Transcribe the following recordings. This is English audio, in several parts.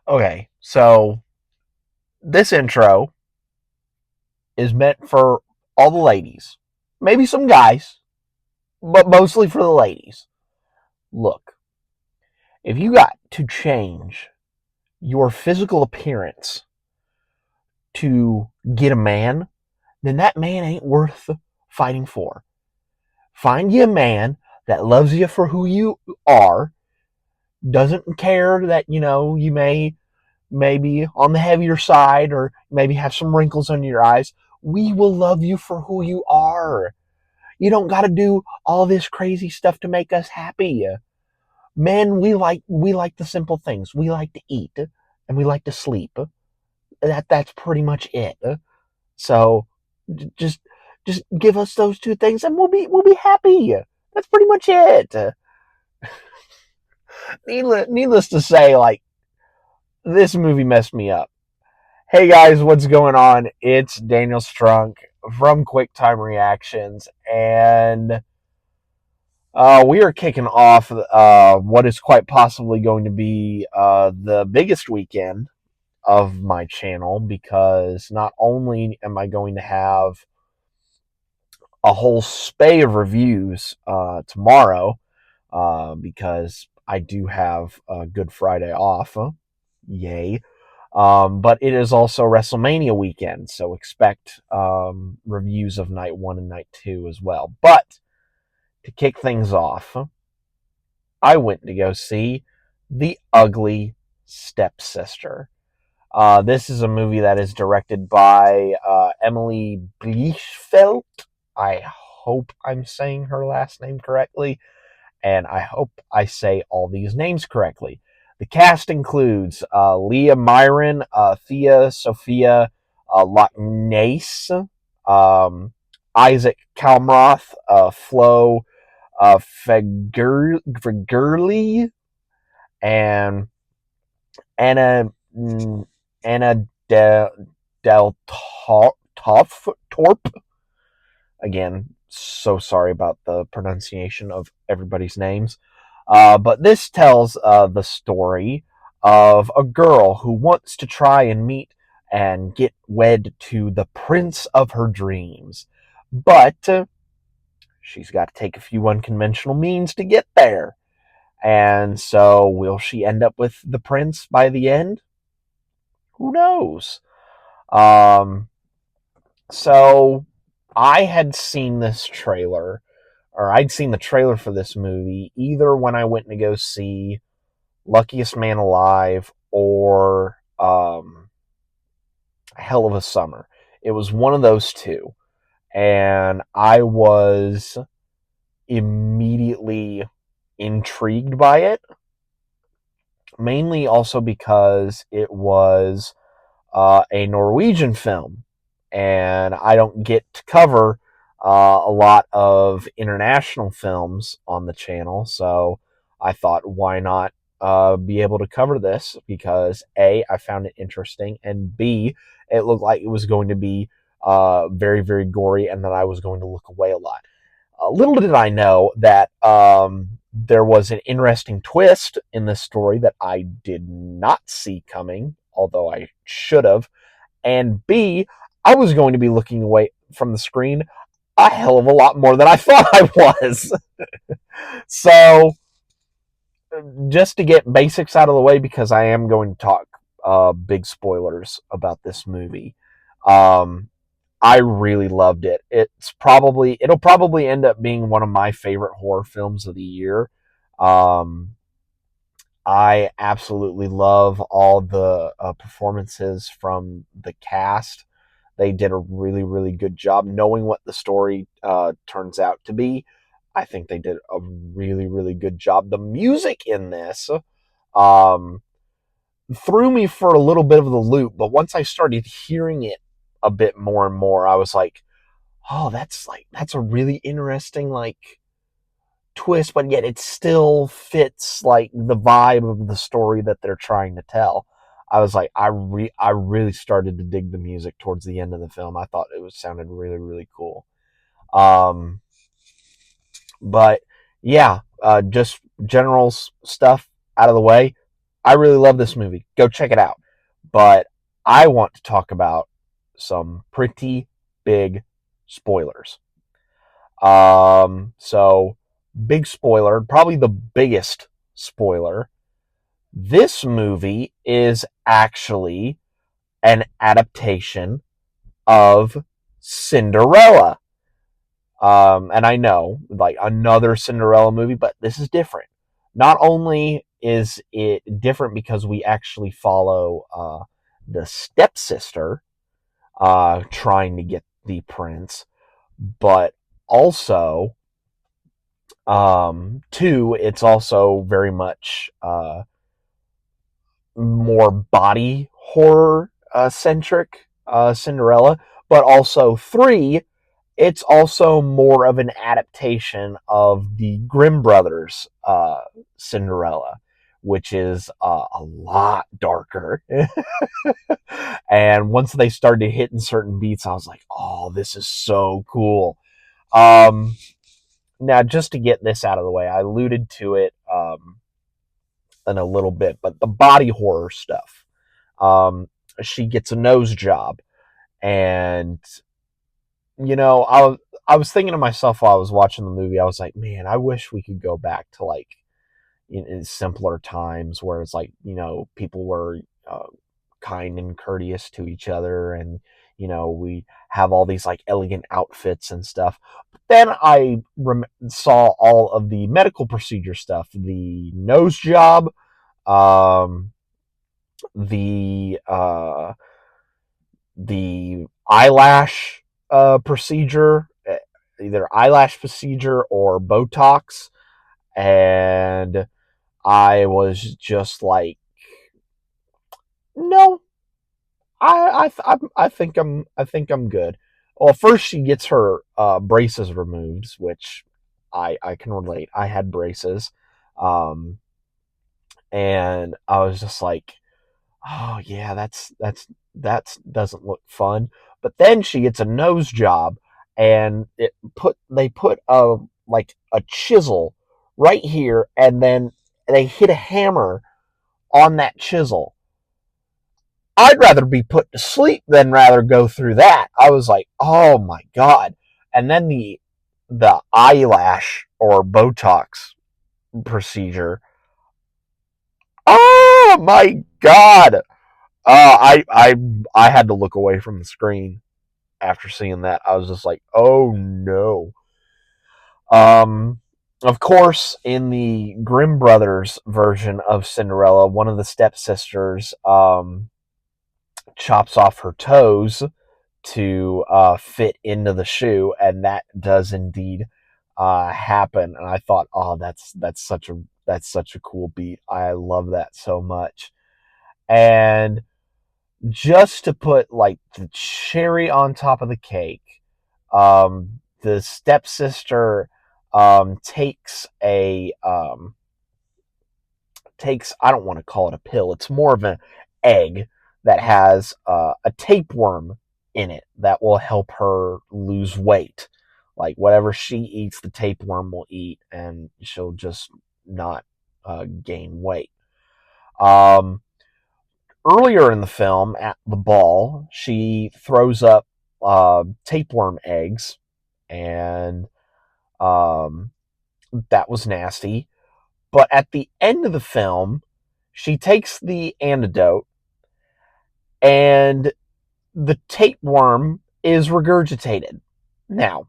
Okay, so this intro is meant for all the ladies. Maybe some guys, but mostly for the ladies. Look, if you got to change your physical appearance to get a man, then that man ain't worth fighting for. Find you a man that loves you for who you are, doesn't care that, you may be on the heavier side or maybe have some wrinkles under your eyes. We will love you for who you are. You don't got to do all this crazy stuff to make us happy. Men, we like the simple things. We like to eat and we like to sleep. That's pretty much it. So just just give us those two things and we'll be happy. That's pretty much it. Needless to say, like, this movie messed me up. Hey guys, what's going on? It's Daniel Strunk from QuickTime Reactions, and we are kicking off what is quite possibly going to be the biggest weekend of my channel, because not only am I going to have a whole spate of reviews tomorrow, because I do have Good Friday off. Yay. But it is also WrestleMania weekend, so expect reviews of night 1 and night 2 as well. But to kick things off, I went to go see The Ugly Stepsister. This is a movie that is directed by Emily Blichfeld. I hope I'm saying her last name correctly, and I hope I say all these names correctly. The cast includes Leah Myron, Thea Sophia Lochnace, Isaac Kalmroth, Flo Fegurley, and Anna Anna Del Torp. Again, so sorry about the pronunciation of everybody's names. But this tells the story of a girl who wants to try and meet and get wed to the prince of her dreams. But she's got to take a few unconventional means to get there. And so, will she end up with the prince by the end? Who knows? Um, so, I had seen this trailer, or I'd seen the trailer for this movie either when I went to go see Luckiest Man Alive or Hell of a Summer. It was one of those two. And I was immediately intrigued by it, mainly also because it was a Norwegian film, and I don't get to cover a lot of international films on the channel, so I thought, why not be able to cover this? Because A, I found it interesting, and B, it looked like it was going to be very, very gory, and that I was going to look away a lot. Little did I know that there was an interesting twist in this story that I did not see coming, although I should have. And B, I was going to be looking away from the screen a hell of a lot more than I thought I was. So, just to get basics out of the way, because I am going to talk big spoilers about this movie. Um, I really loved it. It'll probably end up being one of my favorite horror films of the year. Um, I absolutely love all the performances from the cast. They did a really, really good job knowing what the story turns out to be. I think they did a really, really good job. The music in this um, threw me for a little bit of the loop, but once I started hearing it a bit more and more, I was like, oh, that's a really interesting twist, but yet it still fits like the vibe of the story that they're trying to tell. I was like, I really started to dig the music towards the end of the film. I thought it sounded really, really cool. Um, but yeah, just general stuff out of the way. I really love this movie. Go check it out. But I want to talk about some pretty big spoilers. So big spoiler, probably the biggest spoiler. This movie is actually an adaptation of Cinderella. And I know, like another Cinderella movie, but this is different. Not only is it different because we actually follow the stepsister trying to get the prince, but also, two, it's also very much more body horror centric Cinderella, but also three, it's also more of an adaptation of the Grimm brothers Cinderella, which is a lot darker. And once they started hitting certain beats, I was like, "Oh, this is so cool." Um, Now, just to get this out of the way, I alluded to it in a little bit, but the body horror stuff. Um, she gets a nose job, and I was thinking to myself while I was watching the movie, I was like, man, I wish we could go back to like in simpler times where it's like people were kind and courteous to each other, and we have all these like elegant outfits and stuff. But then I saw all of the medical procedure stuff, the nose job, um, the eyelash procedure, either eyelash procedure or Botox, and I was just like, no, I think I'm good. Well, first she gets her braces removed, which I can relate. I had braces, um, and I was just like, oh yeah, that's doesn't look fun. But then she gets a nose job, and they put a like a chisel right here, and then they hit a hammer on that chisel. I'd rather be put to sleep than rather go through that. I was like, oh my god. And then the eyelash or Botox procedure. Oh my god. I had to look away from the screen after seeing that. I was just like, oh no. Um, of course, in the Grimm brothers version of Cinderella, one of the stepsisters chops off her toes to fit into the shoe, and that does indeed happen. And I thought, oh, that's such a cool beat. I love that so much. And just to put like the cherry on top of the cake, the stepsister takes, I don't want to call it a pill. It's more of an egg that has a tapeworm in it that will help her lose weight. Like whatever she eats, the tapeworm will eat, and she'll just not gain weight. Um, Earlier in the film, at the ball, she throws up tapeworm eggs, and um, that was nasty. But at the end of the film, she takes the antidote, and the tapeworm is regurgitated. Now,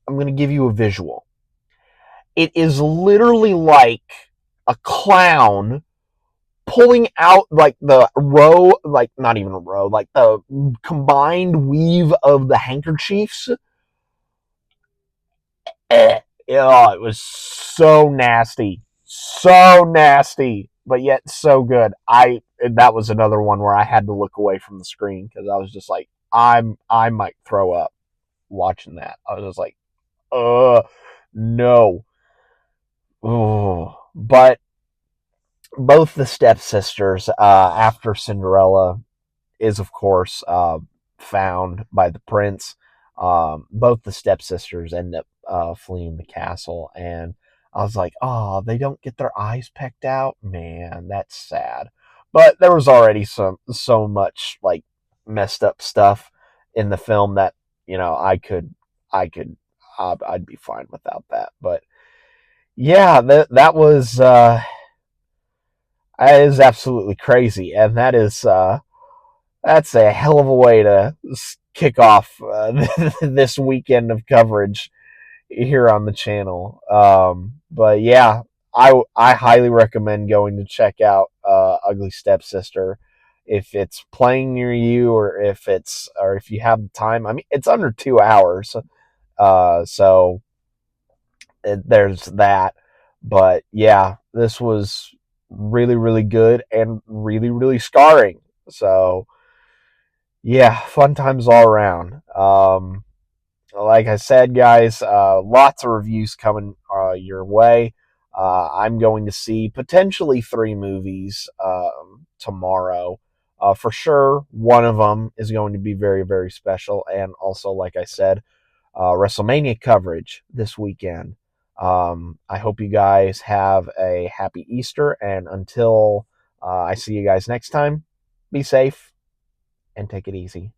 I'm going to give you a visual. It is literally like a clown pulling out like the row, like not even a row, like the combined weave of the handkerchiefs. Oh, it was so nasty. So nasty, but yet so good. That was another one where I had to look away from the screen because I was just like, I might throw up watching that. I was just like, no. Oh, but both the stepsisters, after Cinderella is of course found by the prince, both the stepsisters end up fleeing the castle, and I was like, oh, they don't get their eyes pecked out? Man, that's sad. But there was already so much like messed up stuff in the film that, I could I'd be fine without that. But yeah, that is absolutely crazy, and that's a hell of a way to kick off this weekend of coverage here on the channel. But yeah, I highly recommend going to check out Ugly Stepsister if it's playing near you, or if you have the time. I mean, it's under 2 hours, so there's that. But yeah, this was really really good and really really scarring. So yeah, fun times all around. Like I said, guys, lots of reviews coming your way. I'm going to see potentially 3 movies tomorrow. For sure, one of them is going to be very, very special. And also, like I said, WrestleMania coverage this weekend. I hope you guys have a happy Easter. And until I see you guys next time, be safe and take it easy.